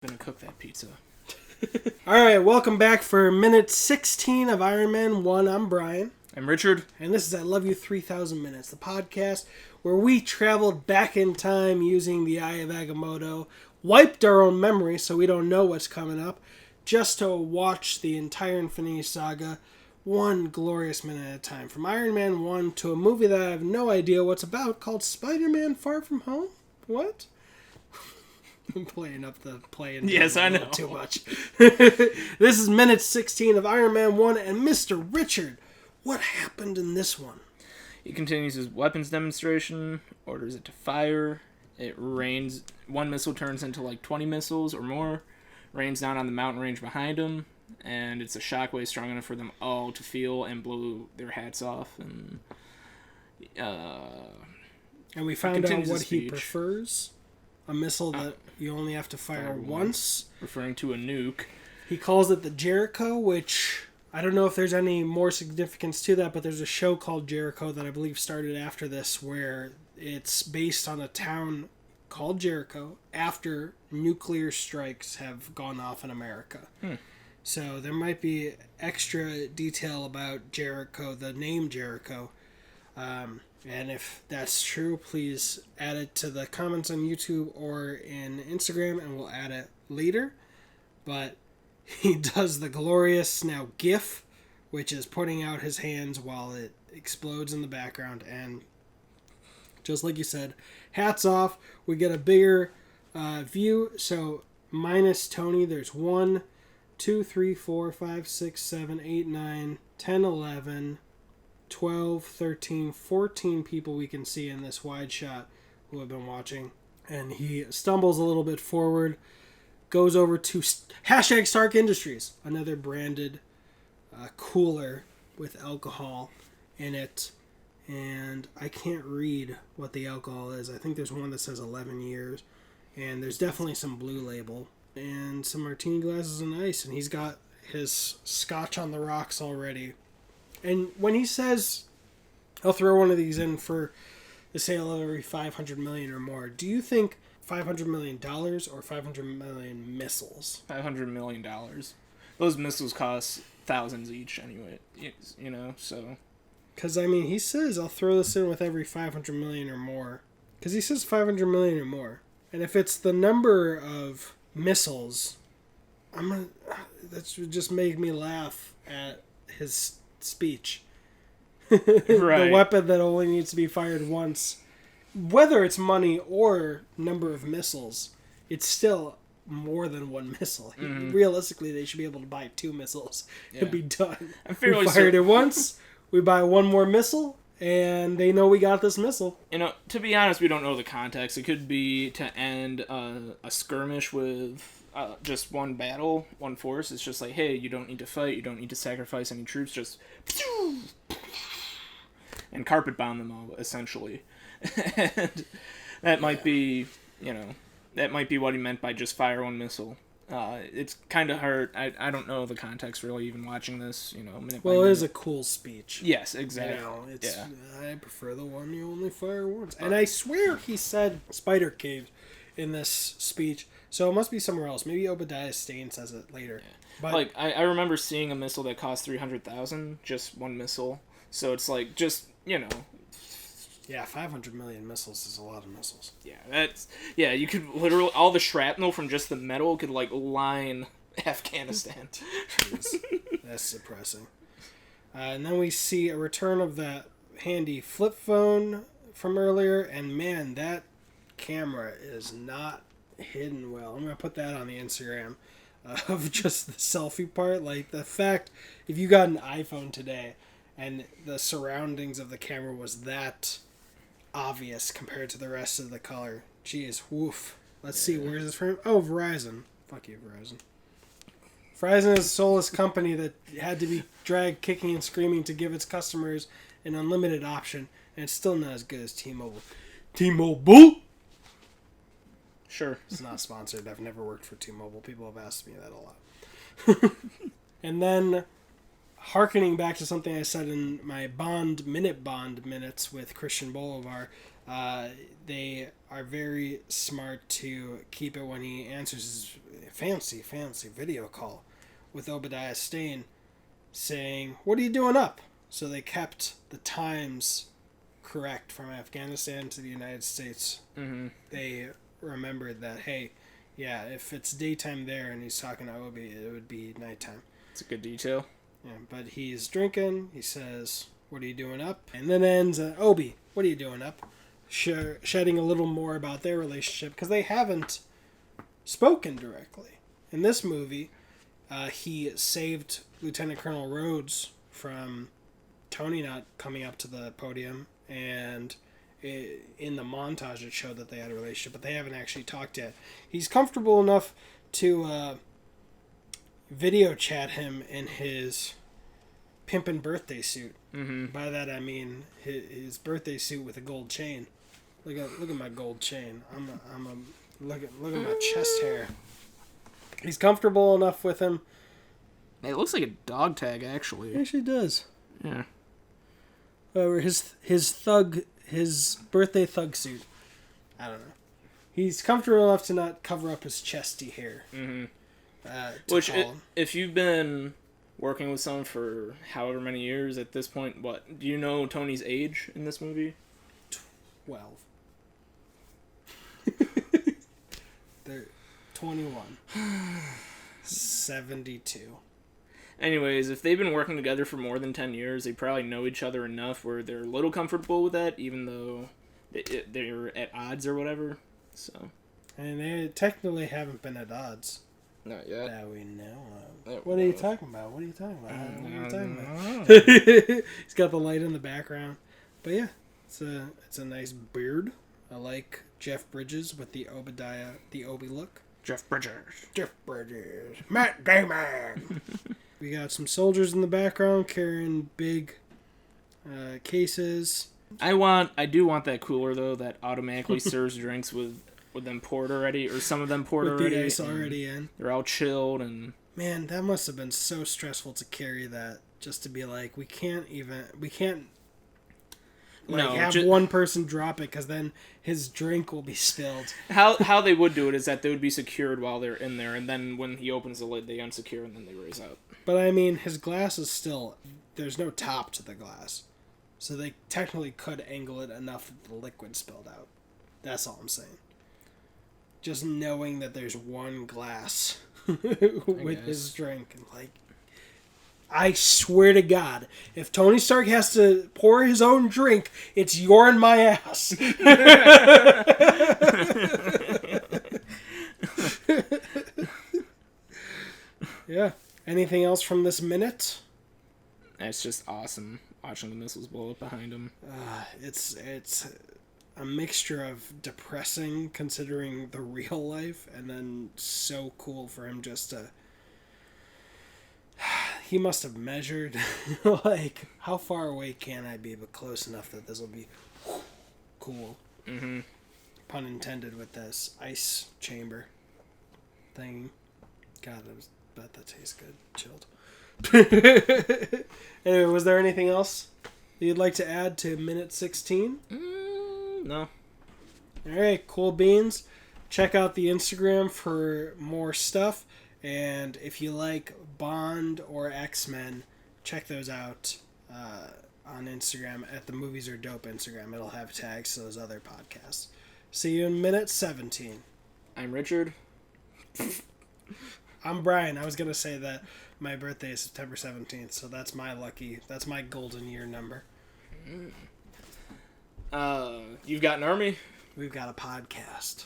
Gonna cook that pizza. Alright, welcome back for minute 16 of Iron Man 1. I'm Brian. I'm Richard. And this is I Love You 3000 Minutes, the podcast where we traveled back in time using the Eye of Agamotto, wiped our own memory so we don't know what's coming up, just to watch the entire Infinity Saga one glorious minute at a time. From Iron Man 1 to a movie that I have no idea what's about called Spider-Man Far From Home? What? I'm playing up the play. Yes, I know. Too much. This is minute 16 of Iron Man 1, and Mr. Richard, what happened in this one? He continues his weapons demonstration, orders it to fire. It rains. One missile turns into like 20 missiles or more. Rains down on the mountain range behind him, and it's a shockwave strong enough for them all to feel and blow their hats off. And we found out what he prefers. A missile that you only have to fire once. Referring to a nuke. He calls it the Jericho, which I don't know if there's any more significance to that, but there's a show called Jericho that I believe started after this where it's based on a town called Jericho after nuclear strikes have gone off in America. So there might be extra detail about Jericho, the name Jericho. And if that's true, please add it to the comments on YouTube or in Instagram, and we'll add it later. But he does the glorious now GIF, which is putting out his hands while it explodes in the background. And just like you said, hats off. We get a bigger view. So minus Tony, there's 1, 2, 3, 4, 5, 6, 7, 8, 9, 10, 11... 12, 13, 14 people we can see in this wide shot who have been watching. And he stumbles a little bit forward, goes over to hashtag Stark Industries, another branded cooler with alcohol in it. And I can't read what the alcohol is. I think there's one that says 11 years. And there's definitely some Blue Label. And some martini glasses and ice. And he's got his scotch on the rocks already. And when he says, I'll throw one of these in for the sale of every 500 million or more, do you think $500 million or 500 million missiles? $500 million. Those missiles cost thousands each anyway, you know, so. Because, I mean, he says, I'll throw this in with every 500 million or more. Because he says 500 million or more. And if it's the number of missiles, that would just make me laugh at his speech. Right. The weapon that only needs to be fired once. Whether it's money or number of missiles, it's still more than one missile. Mm-hmm. Realistically, they should be able to buy 2 missiles and be done. We fired it once, we buy one more missile, and they know we got this missile. You know, to be honest, we don't know the context. It could be to end a skirmish with just one battle, one force. It's just like, hey, you don't need to fight, you don't need to sacrifice any troops, just and carpet bomb them all, essentially. And that might be, you know, that might be what he meant by just fire one missile. It's kind of hard. I don't know the context really, even watching this, you know. Minute by minute. It is a cool speech. Yes, exactly. You know, I prefer the one you only fire once. And I swear he said Spider Cave in this speech. So it must be somewhere else. Maybe Obadiah Stane says it later. Yeah. But like, I remember seeing a missile that cost 300,000, just one missile. So it's like, just, you know. Yeah, 500 million missiles is a lot of missiles. Yeah, you could literally, all the shrapnel from just the metal could, like, line Afghanistan. Jeez, that's depressing. And then we see a return of that handy flip phone from earlier, and man, that camera is not hidden well. I'm going to put that on the Instagram of just the selfie part. Like, the fact, if you got an iPhone today and the surroundings of the camera was that obvious compared to the rest of the color, geez, woof. Let's see, where's this from? Oh, Verizon. Fuck you, Verizon. Verizon is a soulless company that had to be dragged kicking and screaming to give its customers an unlimited option, and it's still not as good as T-Mobile. T-Mobile! Sure. It's not sponsored. I've never worked for T-Mobile. People have asked me that a lot. And then, hearkening back to something I said in my Bond minutes with Christian Bolivar, They are very smart to keep it when he answers his fancy video call with Obadiah Stane saying, "What are you doing up?" So they kept the times correct from Afghanistan to the United States. Mm-hmm. They remembered that, hey, yeah, if it's daytime there and he's talking to Obi, it would be nighttime. It's a good detail. Yeah, but he's drinking. He says, "What are you doing up?" And then ends, "Obi, what are you doing up?" Shedding a little more about their relationship because they haven't spoken directly. In this movie, he saved Lieutenant Colonel Rhodes from Tony not coming up to the podium, and in the montage it showed that they had a relationship, but they haven't actually talked yet. He's comfortable enough to video chat him in his pimpin' birthday suit. Mm-hmm. By that I mean his birthday suit with a gold chain. Look at my gold chain. Look at my chest hair. He's comfortable enough with him. It looks like a dog tag, actually. It actually does. Yeah. Or his birthday thug suit. I don't know. He's comfortable enough to not cover up his chesty hair. Mm-hmm. Which, if you've been working with someone for however many years at this point, what do you know Tony's age in this movie? 12. They're 21. 72. Anyways, if they've been working together for more than 10 years, they probably know each other enough where they're a little comfortable with that, even though they're at odds or whatever. So. And they technically haven't been at odds. Not yet. That we know of. What are you talking about? What are you talking about? He's got the light in the background. But yeah, it's a nice beard. I like Jeff Bridges with the Obi look. Jeff Bridges. Matt Damon. We got some soldiers in the background carrying big cases. I do want that cooler though that automatically serves drinks with them poured already, or some of them poured with already. The ice already in. They're all chilled and. Man, that must have been so stressful to carry that. Just to be like, we can't have one person drop it because then his drink will be spilled. How they would do it is that they would be secured while they're in there, and then when he opens the lid, they unsecure and then they raise out. But I mean, his glass is still, there's no top to the glass, so they technically could angle it enough that the liquid spilled out. That's all I'm saying. Just knowing that there's one glass with his drink, and like, I swear to God, if Tony Stark has to pour his own drink, it's you're in my ass. Yeah. Anything else from this minute? It's just awesome watching the missiles blow up behind him. It's a mixture of depressing considering the real life, and then so cool for him just to. He must have measured, like, how far away can I be, but close enough that this will be cool. Mm-hmm. Pun intended with this ice chamber thing. God, I bet that tastes good. Chilled. Anyway, was there anything else you'd like to add to minute 16? No. Alright, cool beans. Check out the Instagram for more stuff. And if you like Bond or X-Men, check those out on Instagram at the Movies Are Dope Instagram. It'll have tags to those other podcasts. See you in minute 17. I'm Richard. I'm Brian. I was going to say that my birthday is September 17th, so that's my golden year number. You've got an army? We've got a podcast.